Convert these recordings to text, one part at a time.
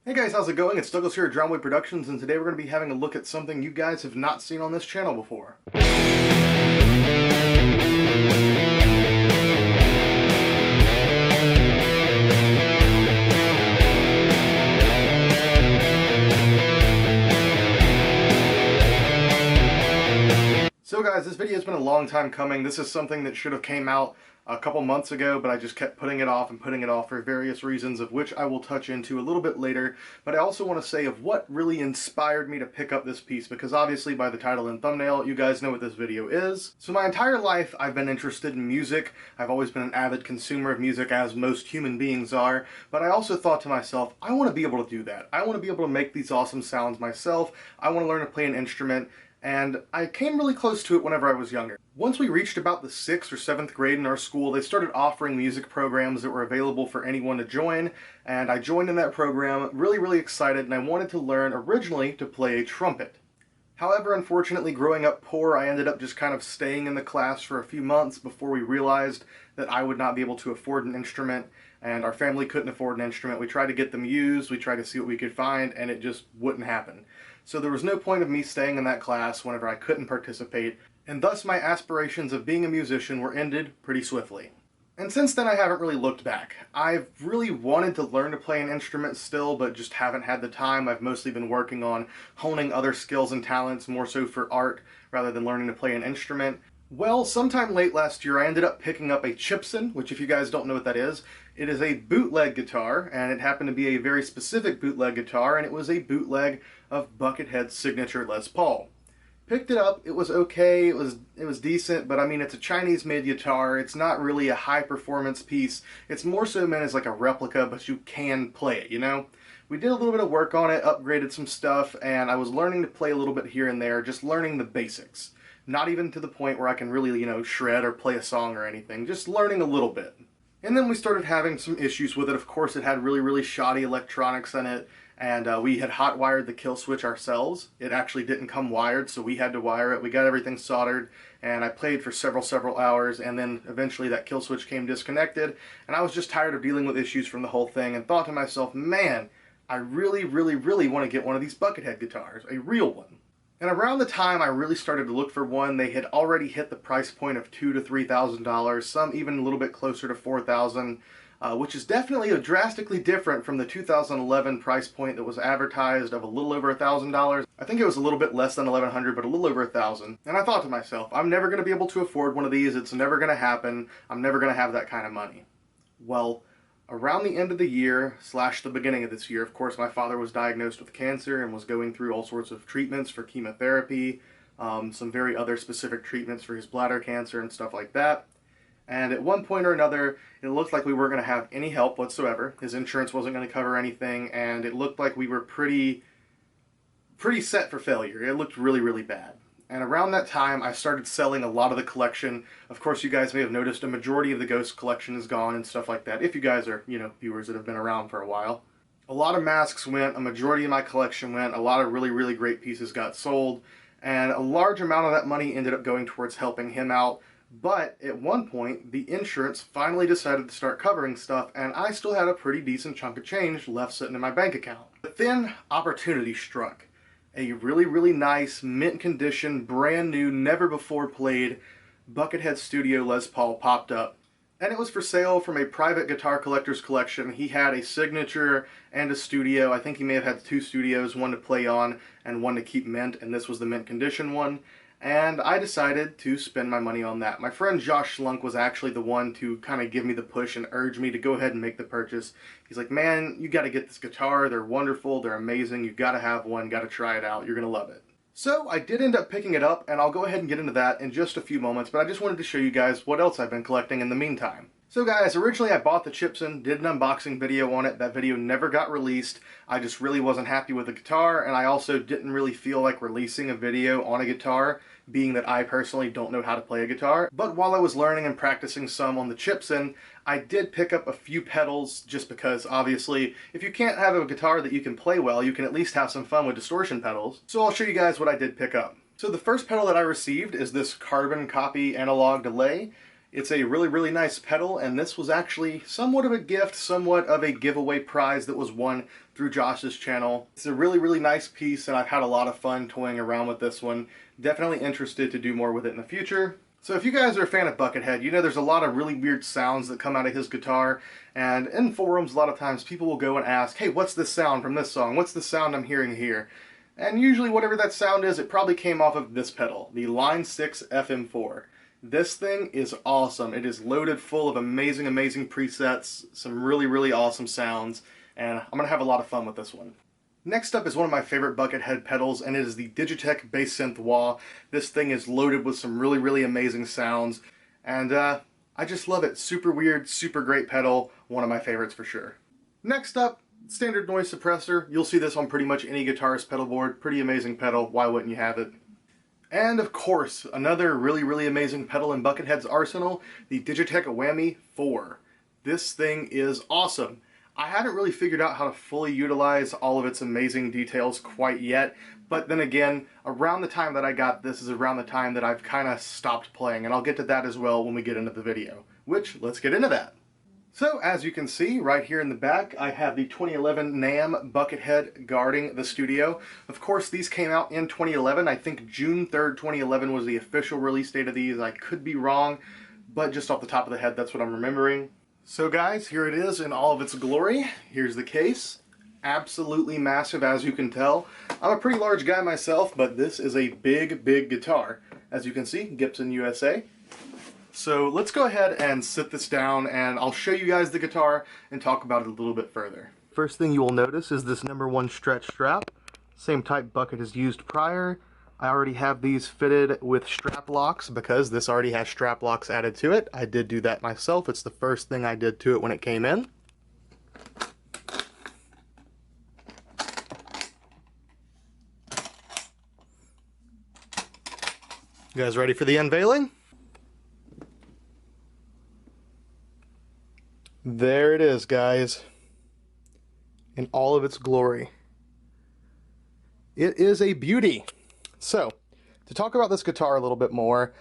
Hey guys, how's it going? It's Douglas here at Drownwood Productions, and today we're going to be having a look at something you guys have not seen on this channel before. So guys, this video has been a long time coming. This is something that should have came out a couple months ago, but I just kept putting it off for various reasons, of which I will touch into a little bit later. But I also want to say of what really inspired me to pick up this piece, because obviously by the title and thumbnail, you guys know what this video is. So my entire life, I've been interested in music. I've always been an avid consumer of music, as most human beings are. But I also thought to myself, I want to be able to do that. I want to be able to make these awesome sounds myself. I want to learn to play an instrument. And I came really close to it whenever I was younger. Once we reached about the 6th or 7th grade in our school, they started offering music programs that were available for anyone to join, and I joined in that program, really excited, and I wanted to learn originally to play a trumpet. However, unfortunately, growing up poor, I ended up just kind of staying in the class for a few months before we realized that I would not be able to afford an instrument, and our family couldn't afford an instrument. We tried to get them used, we tried to see what we could find, and it just wouldn't happen. So there was no point of me staying in that class whenever I couldn't participate, and thus my aspirations of being a musician were ended pretty swiftly. And since then I haven't really looked back. I've really wanted to learn to play an instrument still, but just haven't had the time. I've mostly been working on honing other skills and talents, more so for art, rather than learning to play an instrument. Well, sometime late last year I ended up picking up a Gibson, which if you guys don't know what that is, it is a bootleg guitar, and it happened to be a very specific bootleg guitar, and it was a bootleg of Buckethead's signature Les Paul. Picked it up, it was okay, it was decent, but I mean, it's a Chinese-made guitar, it's not really a high-performance piece, it's more so meant as like a replica, but you can play it, you know? We did a little bit of work on it, upgraded some stuff, and I was learning to play a little bit here and there, just learning the basics. Not even to the point where I can really, shred or play a song or anything, just learning a little bit. And then we started having some issues with it. Of course, it had really shoddy electronics in it, and we had hot wired the kill switch ourselves. It actually didn't come wired, so we had to wire it. We got everything soldered, and I played for several hours, and then eventually that kill switch came disconnected, and I was just tired of dealing with issues from the whole thing, and thought to myself, man, I really want to get one of these Buckethead guitars, a real one. And around the time I really started to look for one, they had already hit the price point of $2,000 to $3,000, some even a little bit closer to $4,000, which is definitely drastically different from the 2011 price point that was advertised of a little over $1,000. I think it was a little bit less than $1,100, but a little over $1,000. And I thought to myself, I'm never going to be able to afford one of these. It's never going to happen. I'm never going to have that kind of money. Well, around the end of the year, / the beginning of this year, of course, my father was diagnosed with cancer and was going through all sorts of treatments for chemotherapy, some very other specific treatments for his bladder cancer and stuff like that. And at one point or another, it looked like we weren't going to have any help whatsoever. His insurance wasn't going to cover anything, and it looked like we were pretty set for failure. It looked really bad. And around that time, I started selling a lot of the collection. Of course, you guys may have noticed a majority of the Ghost collection is gone and stuff like that, if you guys are, viewers that have been around for a while. A lot of masks went, a majority of my collection went, a lot of really great pieces got sold, and a large amount of that money ended up going towards helping him out. But at one point, the insurance finally decided to start covering stuff, and I still had a pretty decent chunk of change left sitting in my bank account. But then, opportunity struck. A really nice, mint condition, brand new, never before played Buckethead Studio Les Paul popped up. And it was for sale from a private guitar collector's collection. He had a signature and a studio. I think he may have had 2 studios, one to play on and one to keep mint, and this was the mint condition one. And I decided to spend my money on that. My friend Josh Slunk was actually the one to kind of give me the push and urge me to go ahead and make the purchase. He's like, man, you got to get this guitar. They're wonderful. They're amazing. You got to have one. Got to try it out. You're going to love it. So I did end up picking it up, and I'll go ahead and get into that in just a few moments, but I just wanted to show you guys what else I've been collecting in the meantime. So guys, originally I bought the Gibson, did an unboxing video on it. That video never got released. I just really wasn't happy with the guitar, and I also didn't really feel like releasing a video on a guitar, being that I personally don't know how to play a guitar. But while I was learning and practicing some on the Gibson, I did pick up a few pedals just because, obviously, if you can't have a guitar that you can play well, you can at least have some fun with distortion pedals. So I'll show you guys what I did pick up. So the first pedal that I received is this carbon copy analog delay. It's a really nice pedal, and this was actually somewhat of a gift, somewhat of a giveaway prize that was won through Josh's channel. It's a really, really nice piece, and I've had a lot of fun toying around with this one. Definitely interested to do more with it in the future. So if you guys are a fan of Buckethead, you know there's a lot of really weird sounds that come out of his guitar, and in forums a lot of times people will go and ask, hey, what's this sound from this song? What's the sound I'm hearing here? And usually whatever that sound is, it probably came off of this pedal, the Line 6 FM4. This thing is awesome. It is loaded full of amazing, amazing presets, some really, really awesome sounds, and I'm going to have a lot of fun with this one. Next up is one of my favorite Buckethead pedals, and it is the Digitech Bass Synth Wah. This thing is loaded with some really, really amazing sounds, and I just love it. Super weird, super great pedal, one of my favorites for sure. Next up, standard noise suppressor. You'll see this on pretty much any guitarist pedal board. Pretty amazing pedal, why wouldn't you have it? And of course, another really, really amazing pedal in Buckethead's arsenal, the Digitech Whammy 4. This thing is awesome. I haven't really figured out how to fully utilize all of its amazing details quite yet, but then again, around the time that I got this is around the time that I've kind of stopped playing, and I'll get to that as well when we get into the video, which, let's get into that. So, as you can see, right here in the back, I have the 2011 NAMM Buckethead guarding the studio. Of course, these came out in 2011. I think June 3rd, 2011 was the official release date of these. I could be wrong, but just off the top of the head, that's what I'm remembering. So guys, here it is in all of its glory. Here's the case. Absolutely massive, as you can tell. I'm a pretty large guy myself, but this is a big, big guitar. As you can see, Gibson USA. So let's go ahead and sit this down, and I'll show you guys the guitar and talk about it a little bit further. First thing you will notice is this #1 stretch strap. Same type Bucket has used prior. I already have these fitted with strap locks because this already has strap locks added to it. I did do that myself. It's the first thing I did to it when it came in. You guys ready for the unveiling? There it is, guys, in all of its glory. It is a beauty. So, to talk about this guitar a little bit more,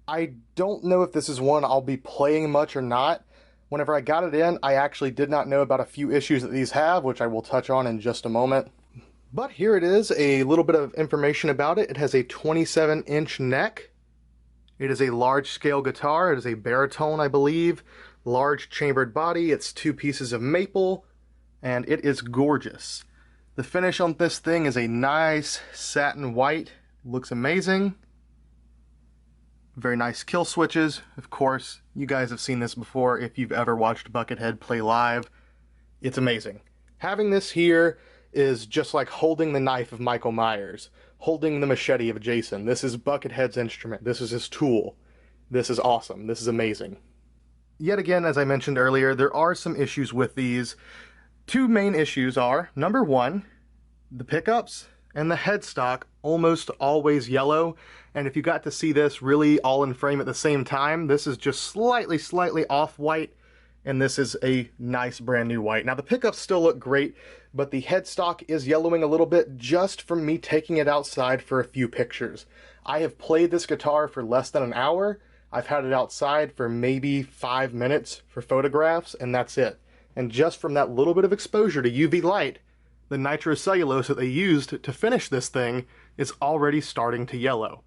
I don't know if this is one I'll be playing much or not. Whenever I got it in, I actually did not know about a few issues that these have, which I will touch on in just a moment. But here it is, a little bit of information about it. It has a 27-inch neck. It is a large-scale guitar. It is a baritone, I believe. Large chambered body. It's 2 pieces of maple, and it is gorgeous. The finish on this thing is a nice satin white. Looks amazing. Very nice kill switches. Of course, you guys have seen this before if you've ever watched Buckethead play live. It's amazing. Having this here is just like holding the knife of Michael Myers, holding the machete of Jason. This is Buckethead's instrument. This is his tool. This is awesome. This is amazing. Yet again, as I mentioned earlier, there are some issues with these. 2 main issues are, number 1, the pickups and the headstock almost always yellow, and if you got to see this really all in frame at the same time, this is just slightly off white, and this is a nice brand new white. Now the pickups still look great, but the headstock is yellowing a little bit just from me taking it outside for a few pictures. I have played this guitar for less than an hour. I've had it outside for maybe 5 minutes for photographs, and that's it. And just from that little bit of exposure to UV light, the nitrocellulose that they used to finish this thing is already starting to yellow.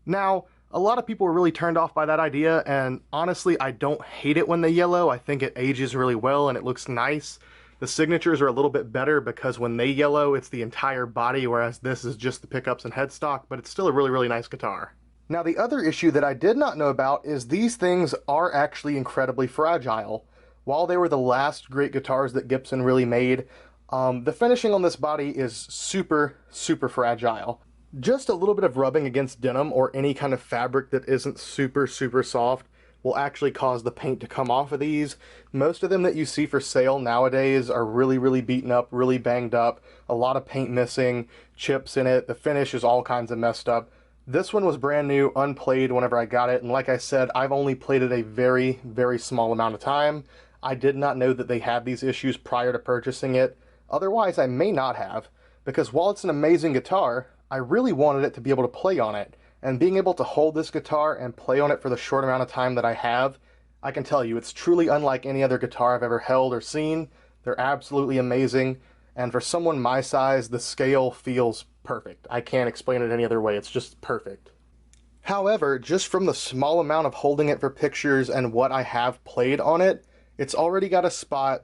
Now, a lot of people were really turned off by that idea, and honestly, I don't hate it when they yellow. I think it ages really well and it looks nice. The signatures are a little bit better because when they yellow, it's the entire body, whereas this is just the pickups and headstock, but it's still a really, really nice guitar. Now, the other issue that I did not know about is these things are actually incredibly fragile. While they were the last great guitars that Gibson really made, the finishing on this body is super fragile. Just a little bit of rubbing against denim or any kind of fabric that isn't super soft will actually cause the paint to come off of these. Most of them that you see for sale nowadays are really beaten up, really banged up, a lot of paint missing, chips in it, the finish is all kinds of messed up. This one was brand new, unplayed whenever I got it, and like I said, I've only played it a very small amount of time. I did not know that they had these issues prior to purchasing it. Otherwise, I may not have, because while it's an amazing guitar, I really wanted it to be able to play on it. And being able to hold this guitar and play on it for the short amount of time that I have, I can tell you, it's truly unlike any other guitar I've ever held or seen. They're absolutely amazing. and for someone my size, the scale feels perfect. I can't explain it any other way. It's just perfect. However, just from the small amount of holding it for pictures and what I have played on it, it's already got a spot,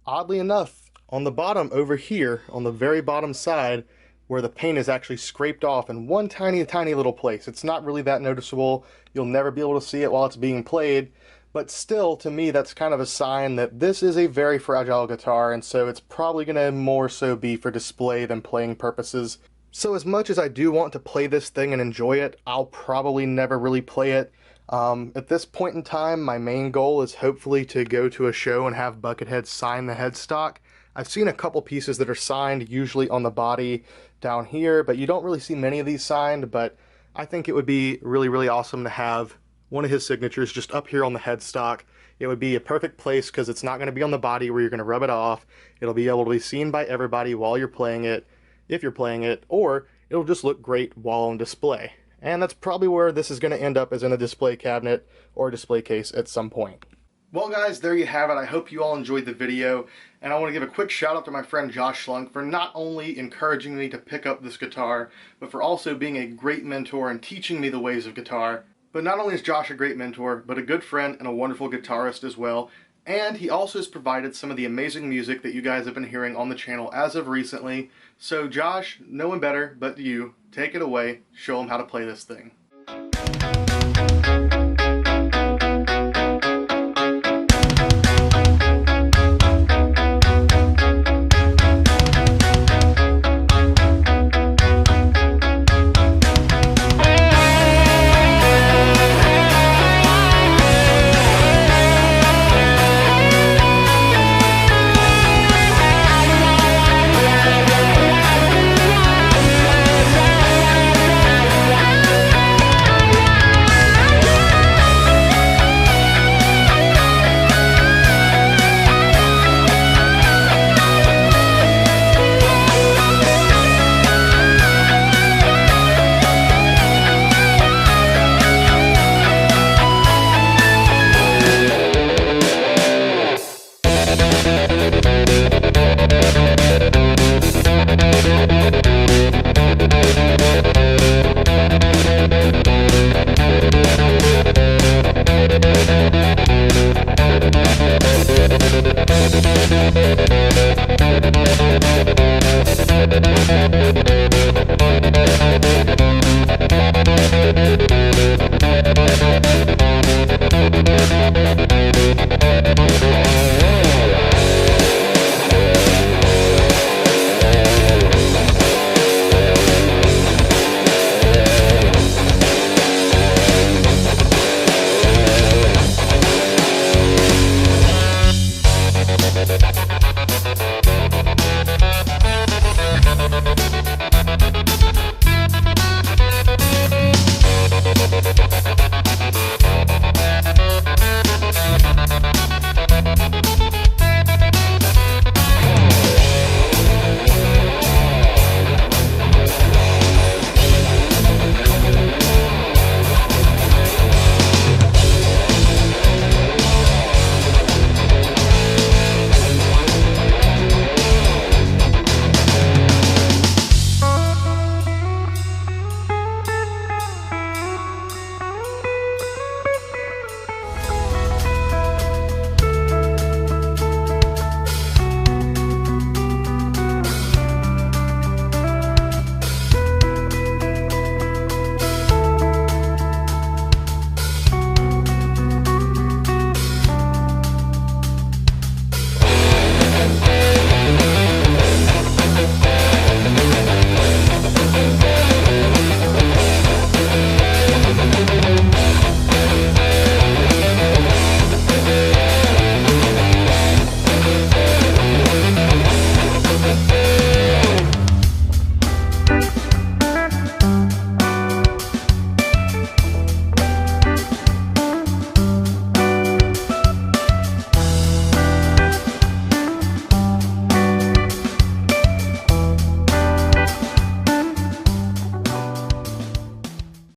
oddly enough, on the bottom over here, on the very bottom side, where the paint is actually scraped off in one tiny, tiny little place. It's not really that noticeable. You'll never be able to see it while it's being played, but still, to me, that's kind of a sign that this is a very fragile guitar, and so it's probably going to more so be for display than playing purposes. So as much as I do want to play this thing and enjoy it, I'll probably never really play it. At this point in time, my main goal is hopefully to go to a show and have Buckethead sign the headstock. I've seen a couple pieces that are signed, usually on the body down here, but you don't really see many of these signed, but I think it would be really, really awesome to have one of his signatures just up here on the headstock. It would be a perfect place because it's not going to be on the body where you're going to rub it off. It'll be able to be seen by everybody while you're playing it, if you're playing it, or it'll just look great while on display. And that's probably where this is going to end up, as in a display cabinet or a display case at some point. Well guys, there you have it. I hope you all enjoyed the video, and I want to give a quick shout out to my friend Josh Schlunk for not only encouraging me to pick up this guitar, but for also being a great mentor and teaching me the ways of guitar. But not only is Josh a great mentor, but a good friend and a wonderful guitarist as well. And he also has provided some of the amazing music that you guys have been hearing on the channel as of recently. So Josh, no one better but you, take it away, show him how to play this thing. Thank you.